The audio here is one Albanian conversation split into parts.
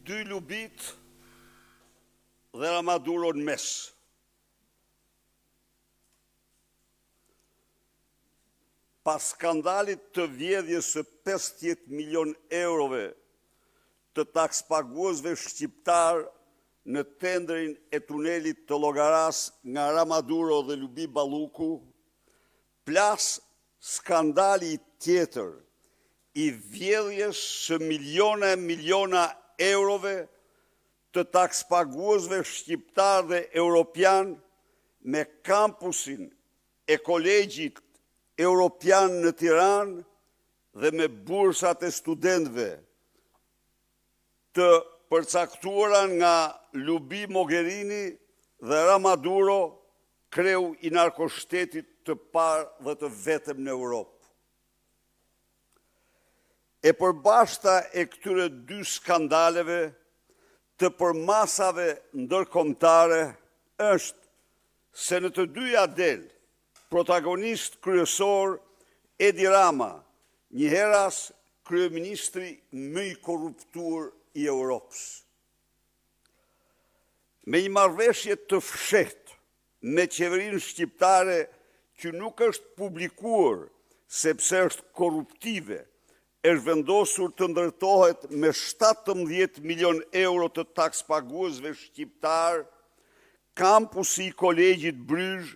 dy lubit dhe Ramaduro në mes. Pas skandalit të vjedhjes së 50 milion eurove të takspaguesve shqiptar në tendrin e tunelit të Llogaras nga Ramaduro dhe Lubi Balluku, plas skandali tjetër i vjedhjes së miliona eurove të takspaguesve shqiptar dhe europian me kampusin e Kolegjit Europian në Tiranë dhe me bursat e studentëve të përcaktuara nga Lubi Mogherini dhe Ramaduro, kreu i narkoshtetit të parë dhe të vetëm në Europë. E përbashkëta e këtyre dy skandaleve të përmasave ndërkombëtare është se në të dyja del protagonist kryesor Edi Rama, njëheras kryeministri më i korruptuar i Europës. Me një marrëveshje të fshehtë me qeverinë shqiptare që nuk është publikuar sepse është korruptive, është vendosur të ndërtohet me 17 milion euro të takspaguesve shqiptar kampusi i Kolegjit Bryzh,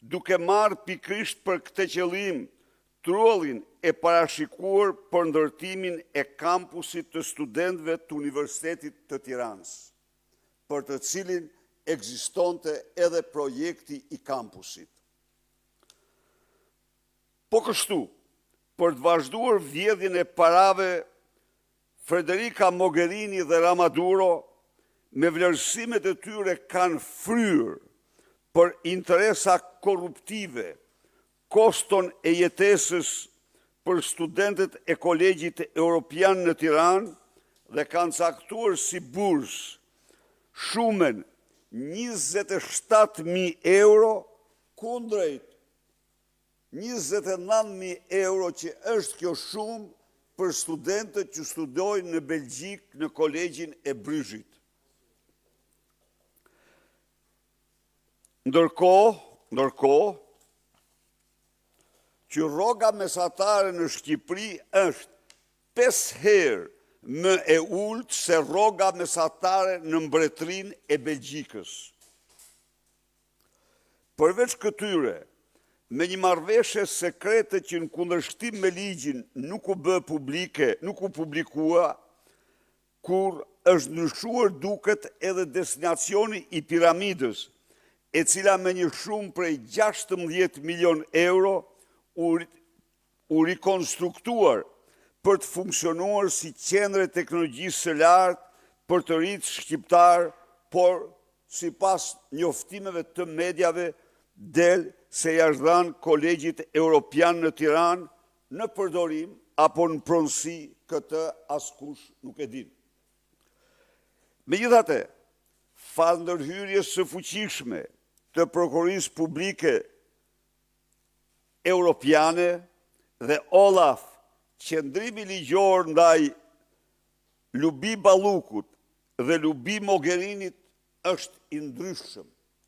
duke marrë pikrisht për këtë qëllim trullin e parashikuar për ndërtimin e kampusit të studentëve të Universitetit të Tiranës, për të cilin ekzistonte edhe projekti i kampusit. Po kështu, për të vazhduar vjedhjen e parave, Federica Mogherini dhe Ramaduro me vlerësimet e tyre kanë fryrë për interesa korruptive, koston e jetesës për studentët e Kolegjit Europian në Tiranë dhe kanë caktuar si bursë shumën 27.000 euro kundrejt 29.000 euro që është kjo shumë për studentët që studojnë në Belgjik në Kolegjin e Bryzhit. Ndërkohë, që rroga mesatare në Shqipëri është 5 herë më e ulët se rroga mesatare në Mbretërinë e Belgjikës. Përveç këtyre, me një marrëveshje sekrete që në kundërshtim me ligjin nuk u publikua, kur është ndryshuar duket edhe destinacioni i piramidës, e cila me një shumë prej 16 milion euro u rikonstruktuar për të funksionuar si qendre teknologjisë së lartë për të rinjtë shqiptar, por sipas njoftimeve të mediave del se ja është dhënë Kolegjit Europian në Tiranë në përdorim apo në pronësi, këtë askush nuk e din. Megjithatë, falë ndërhyrjes së fuqishme të prokurorisë publike europiane dhe Olaf, qendrimi ligjor ndaj Lubi Ballukut dhe Lubi Mogherinit është i ndryshëm,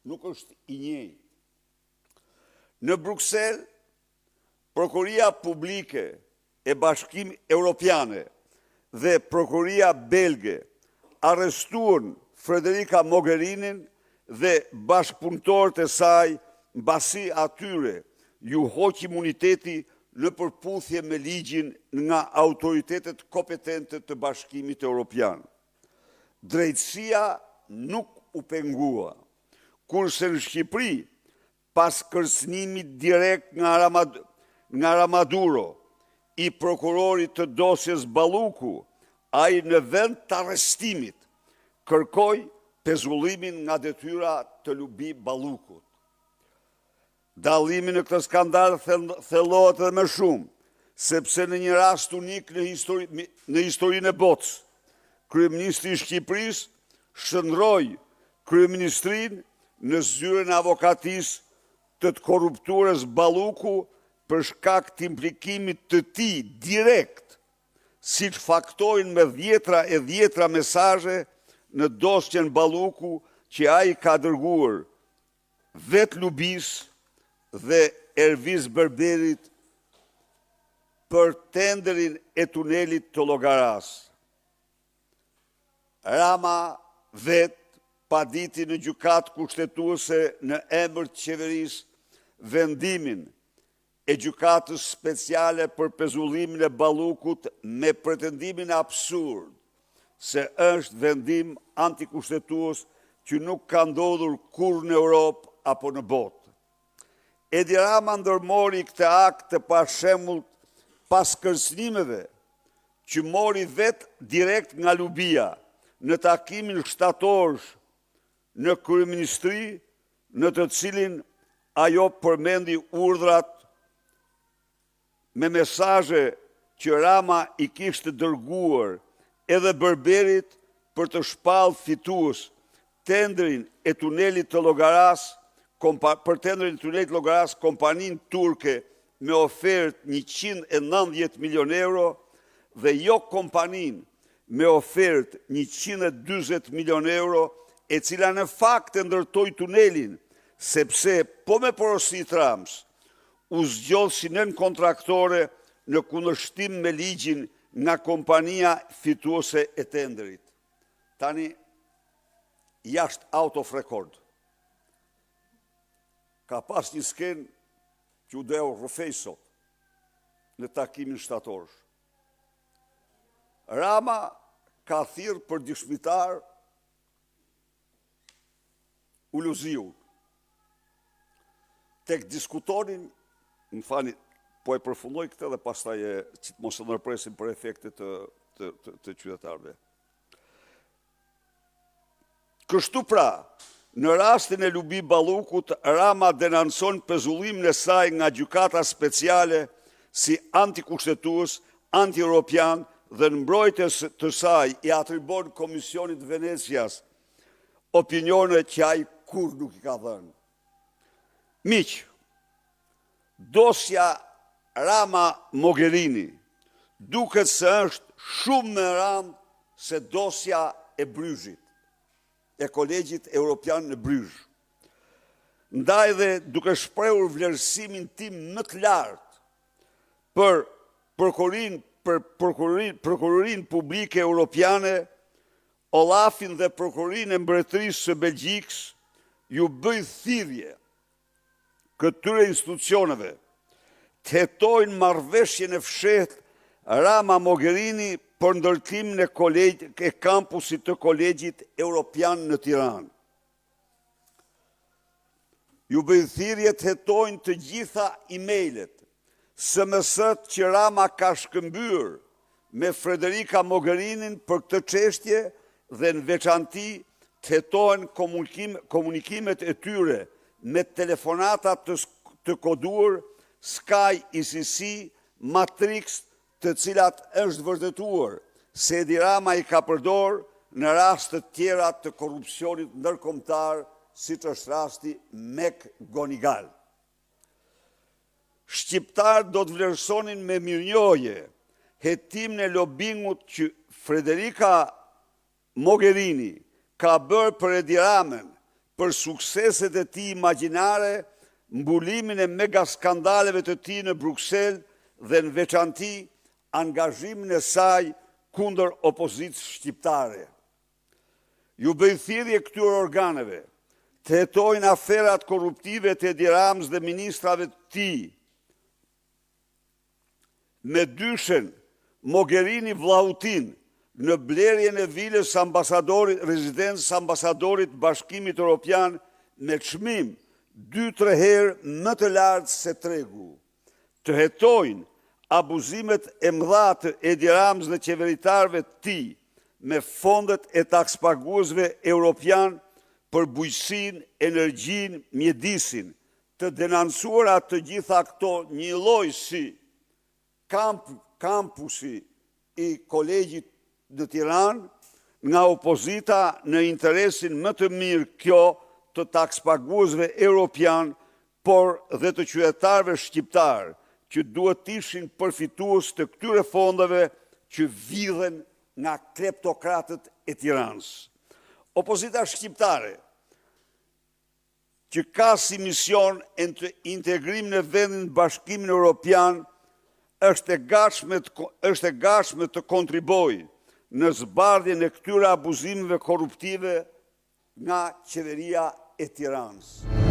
nuk është i njëjtë. Në Bruksel, Prokuria Publike e Bashkimit Evropiane dhe Prokuria Belge arrestuan Federica Mogherinin dhe bashkëpunëtorët e saj, mbasi atyre ju hoq imuniteti në përputhje me ligjin nga autoritetet kompetente të Bashkimit Evropian. Drejtësia nuk u pengua, kurse në Shqipëri, pas kërcënimit direkt nga Ramaduro, i prokurorit të dosjes Balluku, ai në vend të arrestimit kërkoi pezullimin nga detyra të Lubi Ballukut. Dallimi në këtë skandal thellohet edhe më shumë, sepse në një rast unik në historinë e botës, kryeministri i Shqipërisë shndroi kryeministrinë në zyrën e avokatisë të korruptuarës Balluku për shkak të implikimit të tij direkt si që faktojnë me dhjetra mesaje në dosjen Balluku që ai ka dërguar vet Lubis dhe Erviz Berberit për tenderin e tunelit të Llogaras. Rama vet paditi në gjykatë kushtetuese në emër të qeverisë vendimin e gjykatës speciale për pezullimin e Ballukut me pretendimin absurd se është vendim antikushtetues që nuk ka ndodhur kurrë në Europë apo në botë. Edi Rama ndërmori këtë akt të pashemullt pas kërcënimeve që mori vetë direkt nga Lubia në takimin shtatorsh në kryeministri, në të cilin ajo përmendi urdhrat me mesaje që Rama i kishte dërguar edhe Berberit për të shpallë fitues tendrin e tunelit të Llogaras, për tendrin e tunelit të Llogaras kompaninë turke me ofertë 190 milion euro dhe jo kompaninë me ofertë 140 milion euro, e cila në fakt e ndërtoi tunelin, sepse po me porosi Trams, u zgjodh si nën kontraktore në kundërshtim me ligjin nga kompania fituese e tenderit. Tani, jashtë out of record. Ka pas një skenë që u deu rrëfej sot në takimin shtatorsh. Rama ka thirrë për dëshmitar Uluziu. Tek diskutonin, më fani, po e përfundoj këtë dhe pastaj që mos e ndërpresim për efektet të qytetarëve. Kështu pra, në rastin e Lubi Ballukut, Rama denonson pezullimin e saj nga gjykata speciale si antikushtetues, anti-europian dhe në mbrojtjes të saj i atribon Komisionit Venecias opinione që ai kur nuk i ka dhënë. Miq, dosja Rama Mogherini duket se është shumë më rëndë se dosja e Bryzhit, e Kolegjit Europian në Bryzh. Ndaj dhe duke shprehur vlerësimin tim më të lartë për prokurorinë publike europiane, Olafin dhe prokurorinë e mbretërisë së Belgjikës, ju bëj thirrje këtyre institucioneve të hetojnë marrëveshjen e fshehtë Rama Mogherini për ndërtimin e kampusit të Kolegjit Europian në Tiranë. Ju bëj thirrje të hetojnë të gjitha emailët, SMS-t që Rama ka shkëmbyer me Frederica Mogherinin për këtë çështje dhe në veçanti të hetojnë komunikimet e tyre me telefonata të koduar Sky ICC, Matrix, të cilat është vërtetuar se Edi Rama i ka përdor në raste të tjera të korrupsionit ndërkombëtar, siç është rasti Mek Gonigal. Shqiptarët do të vlerësonin me mirënjohje hetimin e lobingut që Frederica Mogherini ka bërë për Edi Ramën për sukseset e tij imagjinare, mbulimin e mega skandaleve të tij në Bruksel dhe në veçanti angazhimin e saj kundër opozitës shqiptare. Ju bëj thirrje këtyre organeve të hetojnë aferat korruptive të Edi Ramës dhe ministrave të tij. Me dyshen Mogherini Vlahutin në blerjen e vilës rezidencës ambasadorit Bashkimit Evropian me çmim 2-3 herë më të lartë se tregu. Të hetojnë abuzimet e mëdha të Edi Ramës dhe qeveritarëve të tij me fondet e takspaguesve europian për bujqësinë, energjinë, mjedisin, të denoncuara të gjitha këto një lloj si kampusi i Kolegjit në Tiranë nga opozita në interesin më të mirë kjo të takspaguesve europian, por dhe të qytetarëve shqiptarë që duhet ishin përfitues të këtyre fondeve që vidhen nga kleptokratët e Tiranës. Opozita shqiptare, që ka si mision integrim në vendin Bashkimin Evropian, është e gatshme të kontribojë në zbardhjen e këtyre abuzimeve korruptive nga qeveria e Tiranës.